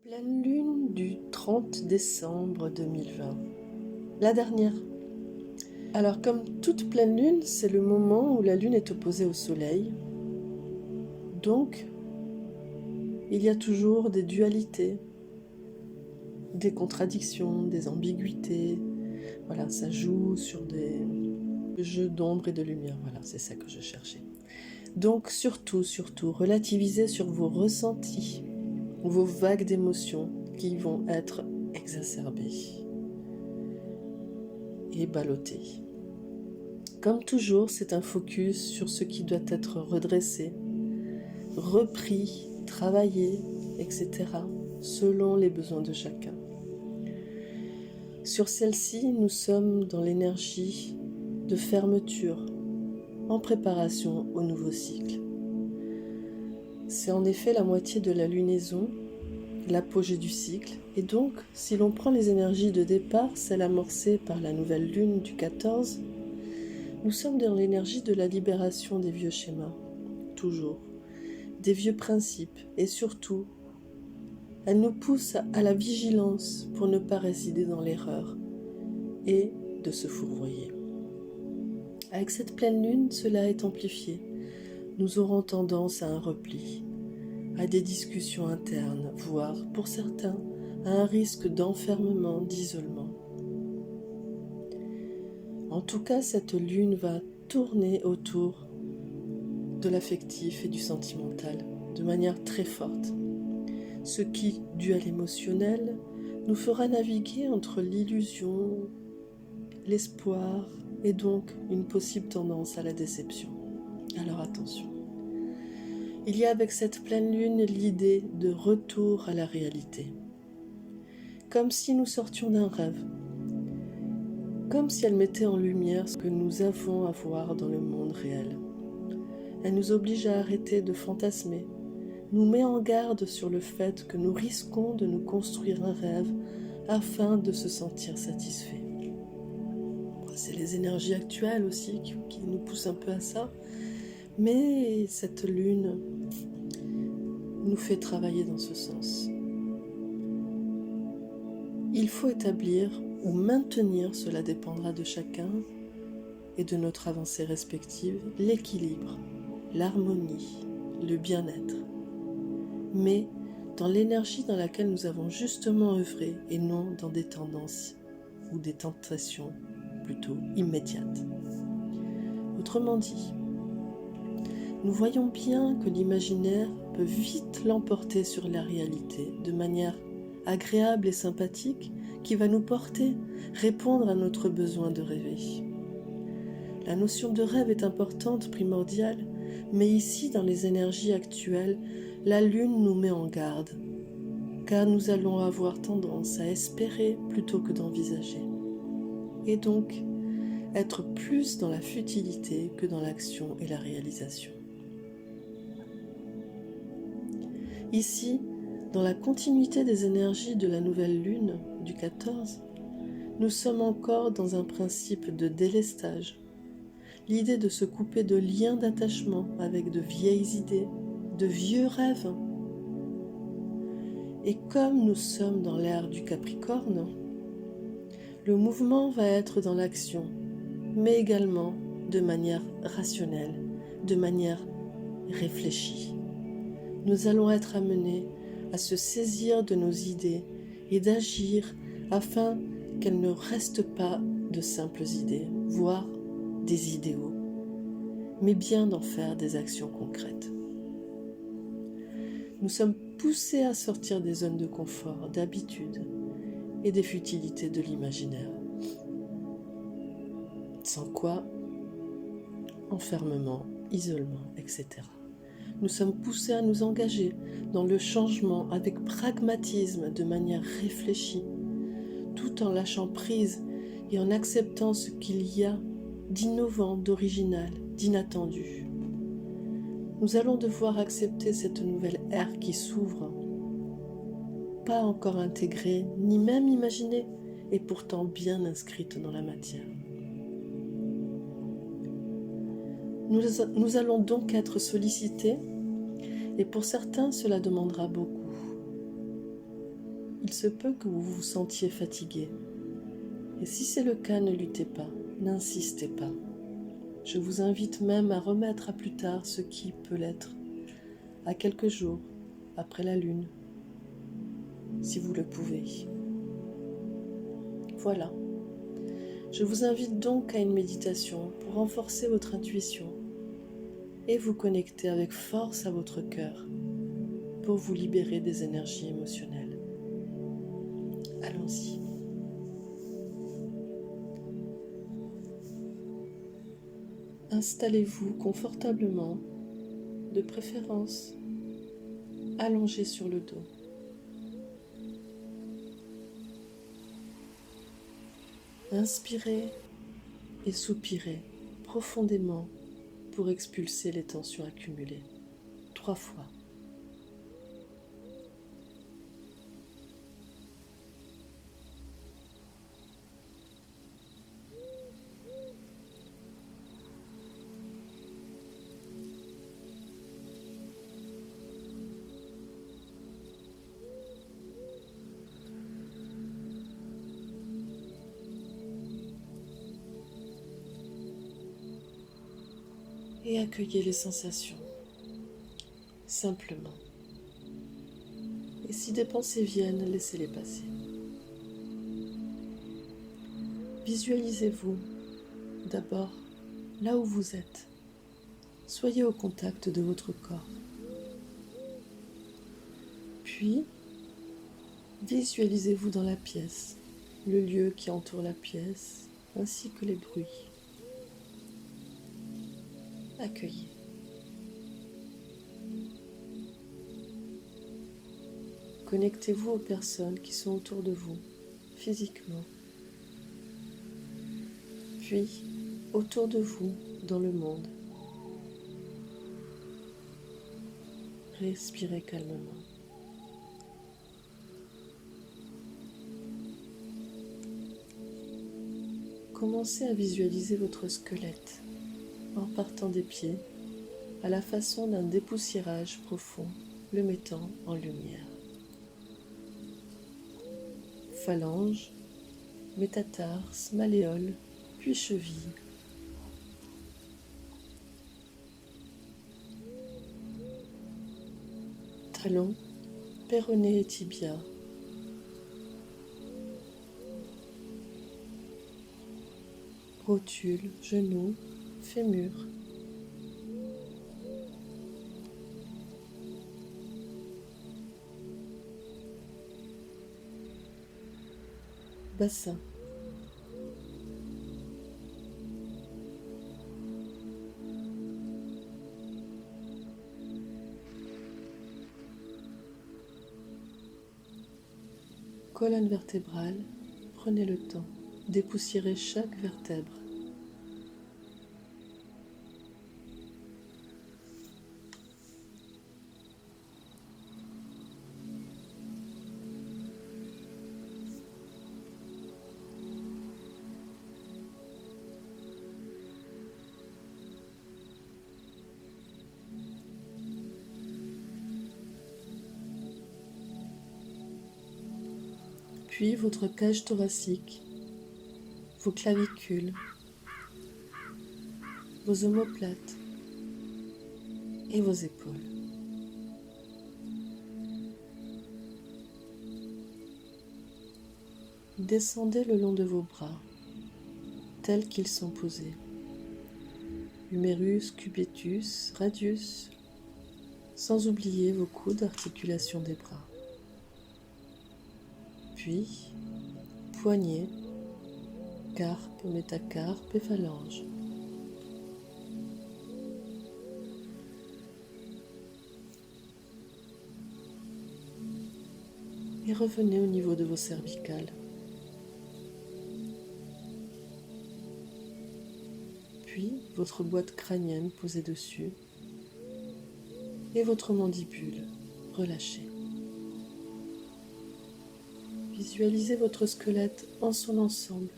Pleine lune du 30 décembre 2020, la dernière. Alors comme toute pleine lune, c'est le moment où la lune est opposée au soleil. Donc, il y a toujours des dualités, des contradictions, des ambiguïtés. Voilà, ça joue sur des jeux d'ombre et de lumière. Voilà, c'est ça que je cherchais. Donc surtout, relativisez sur vos ressentis, vos vagues d'émotions qui vont être exacerbées et ballottées. Comme toujours, c'est un focus sur ce qui doit être redressé, repris, travaillé, etc., selon les besoins de chacun. Sur celle-ci, nous sommes dans l'énergie de fermeture, en préparation au nouveau cycle. C'est en effet la moitié de la lunaison, l'apogée du cycle, et donc, si l'on prend les énergies de départ, celle amorcée par la nouvelle lune du 14, nous sommes dans l'énergie de la libération des vieux schémas, toujours, des vieux principes, et surtout, elle nous pousse à la vigilance pour ne pas résider dans l'erreur et de se fourvoyer. Avec cette pleine lune, cela est amplifié. Nous aurons tendance à un repli, à des discussions internes, voire, pour certains, à un risque d'enfermement, d'isolement. En tout cas, cette lune va tourner autour de l'affectif et du sentimental de manière très forte, ce qui, dû à l'émotionnel, nous fera naviguer entre l'illusion, l'espoir et donc une possible tendance à la déception. Alors attention. Il y a avec cette pleine lune l'idée de retour à la réalité, comme si nous sortions d'un rêve, comme si elle mettait en lumière ce que nous avons à voir dans le monde réel. Elle nous oblige à arrêter de fantasmer, nous met en garde sur le fait que nous risquons de nous construire un rêve afin de se sentir satisfait. C'est les énergies actuelles aussi qui nous poussent un peu à ça, mais cette lune nous fait travailler dans ce sens. Il faut établir ou maintenir, cela dépendra de chacun et de notre avancée respective, l'équilibre, l'harmonie, le bien-être. Mais dans l'énergie dans laquelle nous avons justement œuvré et non dans des tendances ou des tentations plutôt immédiates. Autrement dit, nous voyons bien que l'imaginaire peut vite l'emporter sur la réalité de manière agréable et sympathique qui va nous porter, répondre à notre besoin de rêver. La notion de rêve est importante, primordiale, mais ici, dans les énergies actuelles, la lune nous met en garde, car nous allons avoir tendance à espérer plutôt que d'envisager, et donc être plus dans la futilité que dans l'action et la réalisation. Ici, dans la continuité des énergies de la nouvelle lune du 14, nous sommes encore dans un principe de délestage, l'idée de se couper de liens d'attachement avec de vieilles idées, de vieux rêves. Et comme nous sommes dans l'ère du Capricorne, le mouvement va être dans l'action, mais également de manière rationnelle, de manière réfléchie. Nous allons être amenés à se saisir de nos idées et d'agir afin qu'elles ne restent pas de simples idées, voire des idéaux, mais bien d'en faire des actions concrètes. Nous sommes poussés à sortir des zones de confort, d'habitude et des futilités de l'imaginaire. Sans quoi, enfermement, isolement, etc. Nous sommes poussés à nous engager dans le changement avec pragmatisme, de manière réfléchie, tout en lâchant prise et en acceptant ce qu'il y a d'innovant, d'original, d'inattendu. Nous allons devoir accepter cette nouvelle ère qui s'ouvre, pas encore intégrée, ni même imaginée, et pourtant bien inscrite dans la matière. Nous allons donc être sollicités, et pour certains, cela demandera beaucoup. il se peut que vous vous sentiez fatigué. Et si c'est le cas, ne luttez pas, n'insistez pas. Je vous invite même à remettre à plus tard ce qui peut l'être, à quelques jours après la lune, si vous le pouvez. Voilà. Je vous invite donc à une méditation pour renforcer votre intuition et vous connecter avec force à votre cœur pour vous libérer des énergies émotionnelles. Allons-y. Installez-vous confortablement, de préférence allongé sur le dos. Inspirez et soupirez profondément pour expulser les tensions accumulées. 3 fois. Et accueillez les sensations, simplement. Et si des pensées viennent, laissez-les passer. Visualisez-vous d'abord là où vous êtes. Soyez au contact de votre corps. Puis, visualisez-vous dans la pièce, le lieu qui entoure la pièce, ainsi que les bruits. Accueillez. Connectez-vous aux personnes qui sont autour de vous, physiquement. Puis, autour de vous, dans le monde. Respirez calmement. Commencez à visualiser votre squelette en partant des pieds à la façon d'un dépoussiérage profond, le mettant en lumière. Phalanges, métatarses, malléoles, puis chevilles. Talons, péroné et tibia. Rotule, genoux, fémur. Bassin. Colonne vertébrale, prenez le temps, dépoussiérez chaque vertèbre. Puis votre cage thoracique, vos clavicules, vos omoplates et vos épaules. Descendez le long de vos bras, tels qu'ils sont posés. Humérus, cubitus, radius, sans oublier vos coudes, articulations des bras. Puis, poignets, carpe, métacarpe et phalanges. Et revenez au niveau de vos cervicales. Puis, votre boîte crânienne posée dessus et votre mandibule relâchée. Visualisez votre squelette en son ensemble.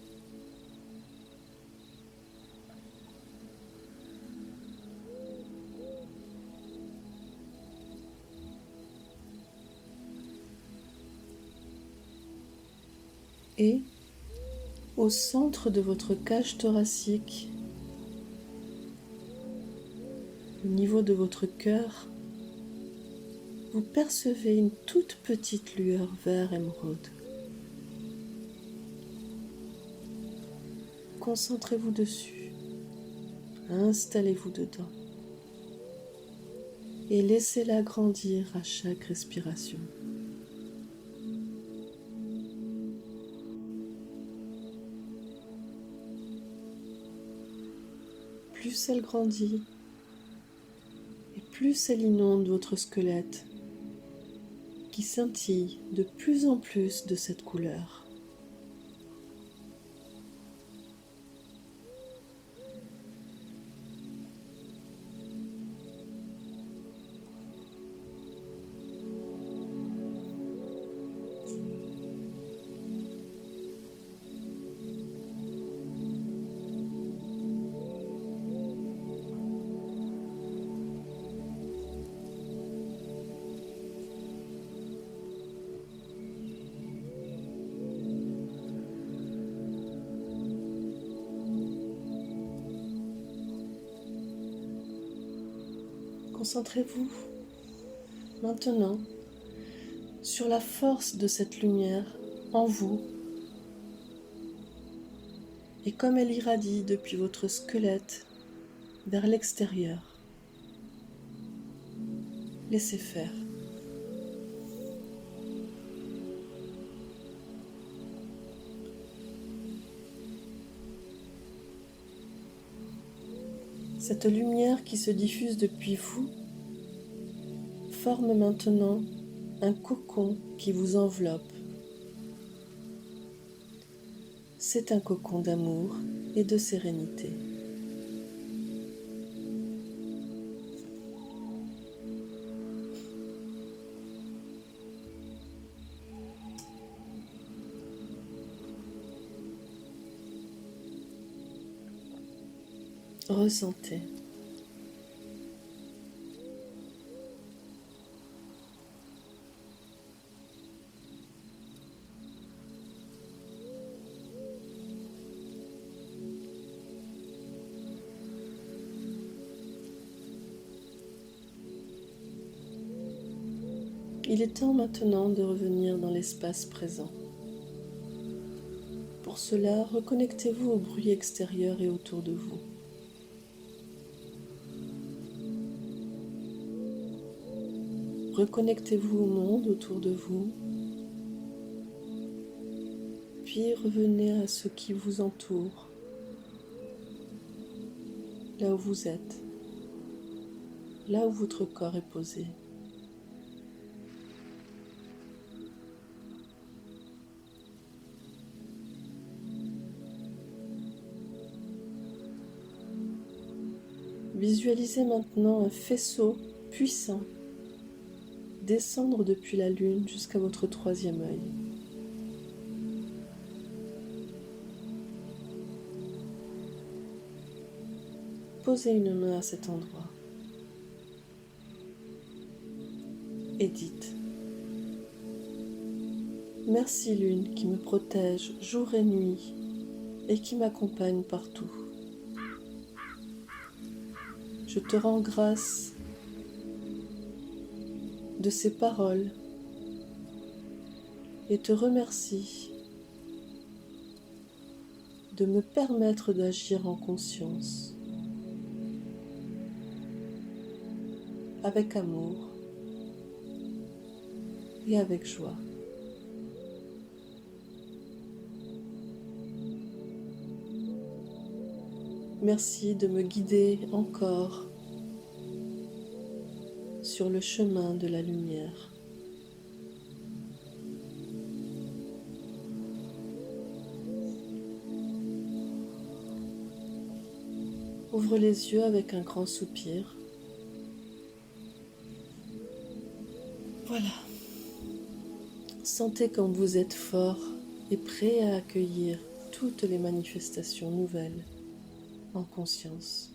Et au centre de votre cage thoracique, au niveau de votre cœur, vous percevez une toute petite lueur vert émeraude. Concentrez-vous dessus, installez-vous dedans et laissez-la grandir à chaque respiration. Plus elle grandit et plus elle inonde votre squelette qui scintille de plus en plus de cette couleur. Concentrez-vous maintenant sur la force de cette lumière en vous et comme elle irradie depuis votre squelette vers l'extérieur. Laissez faire. Cette lumière qui se diffuse depuis vous forme maintenant un cocon qui vous enveloppe. C'est un cocon d'amour et de sérénité. Ressentez. Il est temps maintenant de revenir dans l'espace présent. Pour cela, reconnectez-vous au bruit extérieur et autour de vous. Reconnectez-vous au monde autour de vous, puis revenez à ce qui vous entoure, là où vous êtes, là où votre corps est posé. Visualisez maintenant un faisceau puissant descendre depuis la lune jusqu'à votre troisième œil. Posez une main à cet endroit et dites: merci lune qui me protège jour et nuit et qui m'accompagne partout. Je te rends grâce de ces paroles et te remercie de me permettre d'agir en conscience, avec amour et avec joie. Merci de me guider encore sur le chemin de la lumière. Ouvre les yeux avec un grand soupir. Voilà. Sentez comme vous êtes fort et prêt à accueillir toutes les manifestations nouvelles en conscience.